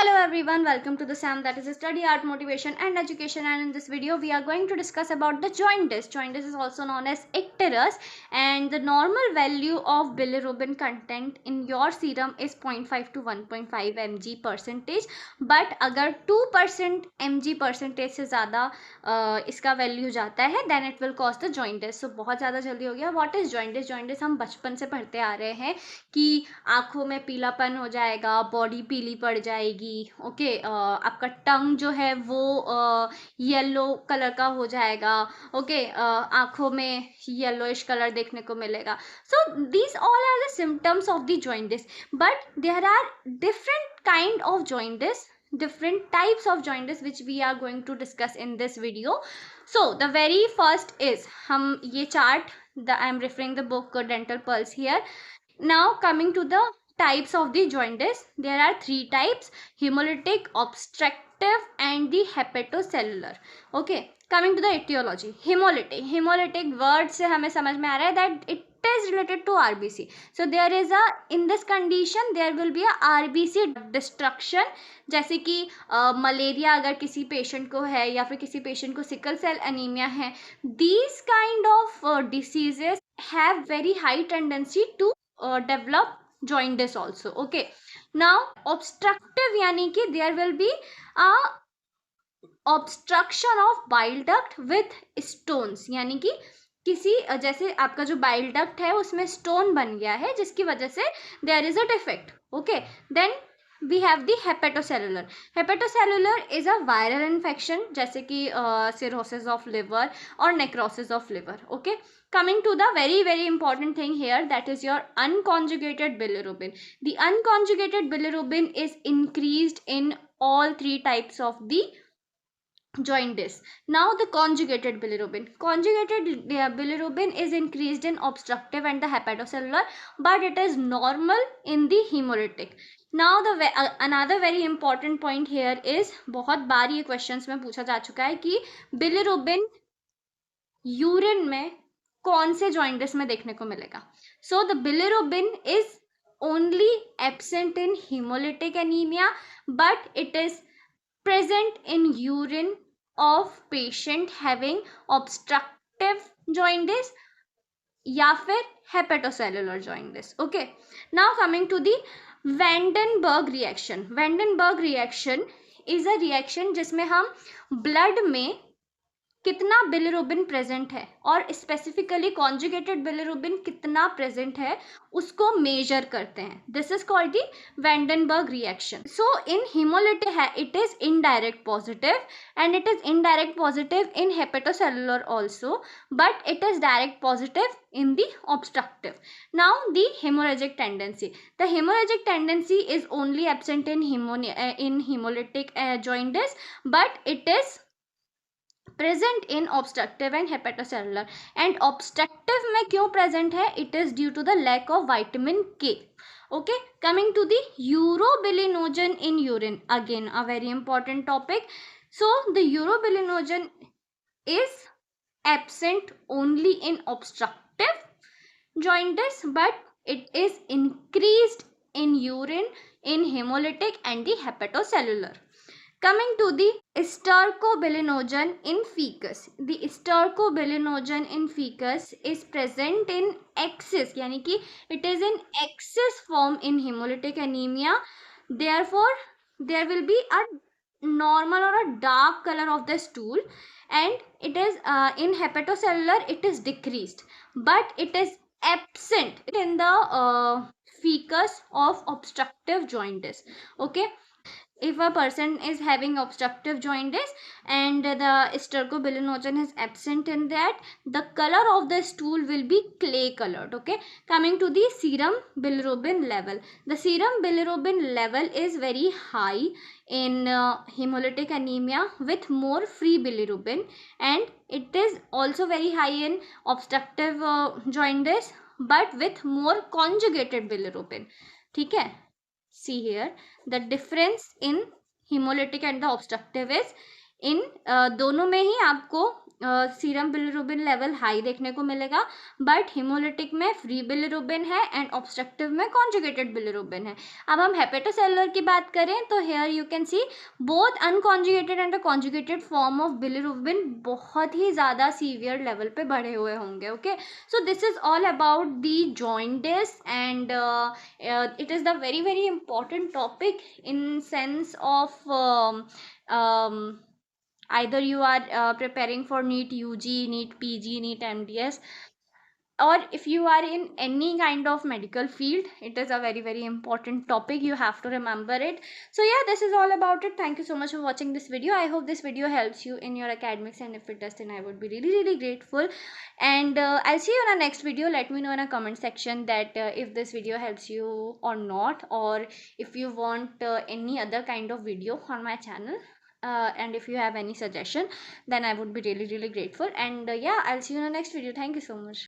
Hello everyone, welcome to the SAM, that is a Study Art Motivation and Education, and in this video we are going to discuss about the jaundice. Jaundice is also known as icterus, and the normal value of bilirubin content in your serum is 0.5 to 1.5 mg percentage, but अगर 2% mg percentage से ज़्यादा इसका value जाता है then it will cause the jaundice. So बहुत ज़्यादा जल्दी हो गया. What is jaundice? Jaundice हम बचपन से पढ़ते आ रहे हैं कि आँखों में पीलापन हो जाएगा, बॉडी पीली पड़ जाएगी, ओके, आपका टंग जो है वो येलो कलर का हो जाएगा, ओके, आँखों में येलोइश कलर देखने को मिलेगा. So these all are the symptoms of the jaundice, but there are different kind of jaundice, different types of jaundice which we are going to discuss in this video. So the very first is, हम ये chart, I am referring the book Dental Pulse here. Now coming to the types of the jaundice, there are three types: hemolytic, obstructive and the hepatocellular. Okay, coming to the etiology. Hemolytic word से हमें समझ में आ रहा है that it is related to RBC. So there is a, in this condition there will be a RBC destruction. जैसे कि malaria अगर किसी पेशेंट को है या फिर किसी पेशेंट को सिकल सेल एनीमिया है, these kind of diseases have very high tendency to develop jaundice also. Okay, now obstructive यानी कि there will be a obstruction of bile duct with stones, यानी कि किसी, जैसे आपका जो बाइल डक्ट है उसमें स्टोन बन गया है जिसकी वजह से there is a defect. Okay, then we have the hepatocellular. Hepatocellular is a viral infection, जैसे कि सिरोसिस ऑफ लिवर और necrosis of liver. Okay, coming to the very important thing here, that is your unconjugated bilirubin. The unconjugated bilirubin is increased in all three types of the jaundice. Now the conjugated bilirubin is increased in obstructive and the hepatocellular, but it is normal in the hemolytic. Now the another very important point here is, बहुत बार ये questions में पूछा जा चुका है कि bilirubin urine में कौन से jaundice में देखने को मिलेगा. So the bilirubin is only absent in hemolytic anemia, but it is present in urine of patient having obstructive jaundice या फिर hepatocellular jaundice. Okay, now coming to the Vandenberg reaction. Vandenberg reaction is a reaction जिसमें हम blood में कितना bilirubin present है और specifically conjugated bilirubin कितना present है उसको मेजर करते हैं. This is called the van den Bergh reaction. So in hemolytic है it is indirect positive and it is indirect positive in hepatocellular also, but it is direct positive in the obstructive. Now the hemorrhagic tendency. The hemorrhagic tendency is only absent in hemolytic jaundice, but it is present in obstructive and hepatocellular. And obstructive में क्यों present है? It is due to the lack of vitamin K. Okay, coming to the urobilinogen in urine, again a very important topic. So the urobilinogen is absent only in obstructive jaundice, but it is increased in urine in hemolytic and the hepatocellular. Coming to the stercobilinogen in fecus. The stercobilinogen in fecus is present in excess, यानी कि it is in excess form in hemolytic anemia. Therefore, there will be a normal or a dark color of the stool, and it is in hepatocellular it is decreased, but it is absent in the fecus of obstructive jaundice. Okay, if a person is having obstructive jaundice and the stercobilinogen is absent in that, the color of the stool will be clay colored. Okay, coming to the serum bilirubin level. The serum bilirubin level is very high in hemolytic anemia with more free bilirubin, and it is also very high in obstructive jaundice but with more conjugated bilirubin. ठीक है, see here the difference in hemolytic and the obstructive is in दोनों में ही आपको serum bilirubin level high देखने को मिलेगा, but hemolytic में free bilirubin है एंड ऑब्स्ट्रक्टिव में कॉन्जुगेटेड बिलिरुबिन है। अब हम हेपेटोसेलुलर की बात करें तो here you can see both unconjugated and conjugated form of bilirubin बहुत ही ज़्यादा सीवियर लेवल पे बढ़े हुए होंगे। Okay, so this is all about the jaundice and it is the very very important topic in sense of either you are preparing for NEET UG, NEET PG, NEET MDS, or if you are in any kind of medical field, it is a very very important topic. You have to remember it. So yeah, this is all about it. Thank you so much for watching this video. I hope this video helps you in your academics, and if it does, then I would be really really grateful. And I'll see you in our next video. Let me know in a comment section that if this video helps you or not, or if you want any other kind of video on my channel. And if you have any suggestion, then I would be really really grateful. And yeah, I'll see you in the next video. Thank you so much.